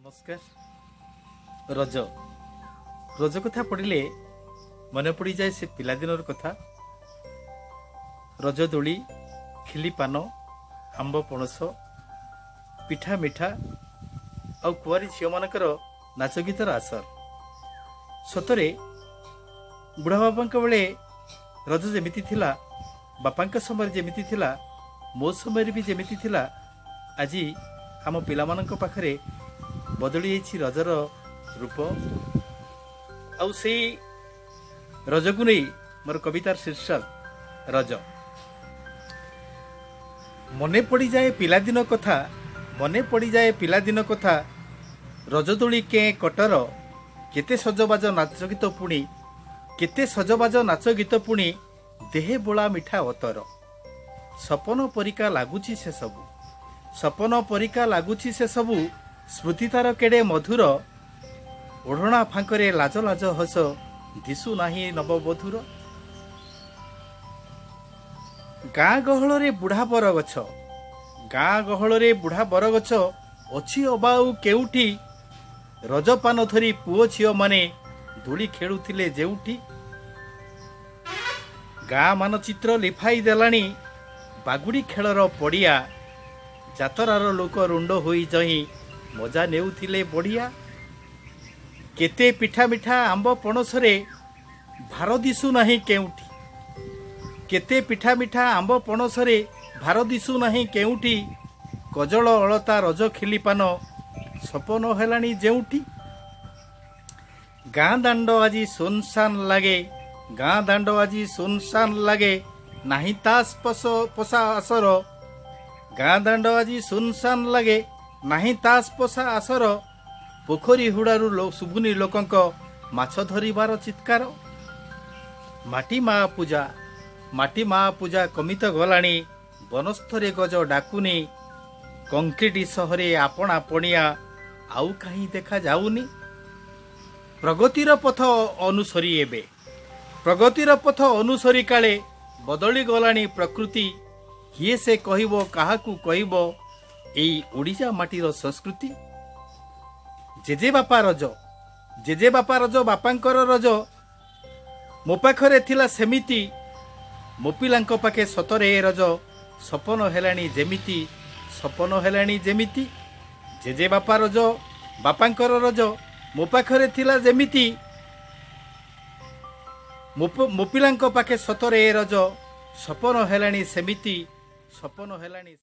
नमस्कार। रज रज कथा पड़े मन पड़ जाए से पिलादिन कथा। रज दोली, खिली पान, आंब पणस, पिठा मिठा आ कुआरी झील मानकर नाच गीतर आसर। सतरे बुढ़ा बापा बेले रज जमीती थिला, बापा समय जमीती थिला, मो समय भी जमीती थिला, आज आम पिलामानंक पाखरे बदली जाइछि रजर रूप। आउ से रज को नहीं मोर कवितार शीर्षक रज। मने पड़ी जाए पिलादिन कथा, मने पड़ी जाए पिलादिन कथा। रजदोली के कटर केते सजबाज नाच गीत पुणी, केते सजबाज नाच गीत पुणी, देहे बोला मिठा अतर। सपन परिका लागुछि से सबु, सपन परिका लागुछि से सबु। स्मृति तार केड़े मधुर, ओढ़ना फांकरे लाज लाज हस, दिशु नाही नवबधुर। गाँ गहल रे बुढ़ा बरगछ, गाँ गहल रे बुढ़ा बरगछ, अछि अबाउ केउठी। रजपान धरी पुओ झियो माने दोली खेलुथिले जेउठी। गाँ मानचित्र लिफाई देलानी बागुड़ी खेलर पड़िया, जातरार लोक रुंड होई जही मजा नेउथिले बढ़िया। केते पिठा मिठा आंब पणसरे भार दिशु नाही केउठी, केते पिठा मिठा आंब पणसरे भार दिशु नाही केउठी। कजल अलता रज खिली पान, सपन हेलानी जेउठी। गाँ दांड आजी सुनसान लागे, गाँ दांड आजी सुनसान लागे, नाही तास पोसा आसर। गाँ दांड आजी सुनसान लागे, नाही तास पोसा आसर। पोखरी हुड़ारू सुबुनी लोकंक माछ धरिबार चित्कार। माटी मा पूजा, माटी मा पूजा कमित गलाणी, बनस्थरे गज डाकुनी। कंक्रीट सहरे आपणा पणिया, आउ काहीं देखा जाउनी। प्रगतिर पथ अनुसरी एबे, प्रगतिर पथ अनुसरी काले बदली गलाणी प्रकृति। किए से कहिबो काहाकू कहिबो एई ओडिशा माटीर संस्कृति। जेजे बापा रज, जेजे बापा रज, बापांकर रज मो पाखरे थिला सेमिति। मो पिलांक पाखे सतरे ए रज, सपन हेलाणी जेमिति, सपन हेलाणी जेमिति। जेजे बापा रज, बापांकर रज मो पाखरे थिला जेमिति। मो पिलांक पाखे सतरे ए रज, सपन हेलाणी सेमिति, सपन हेलाणी।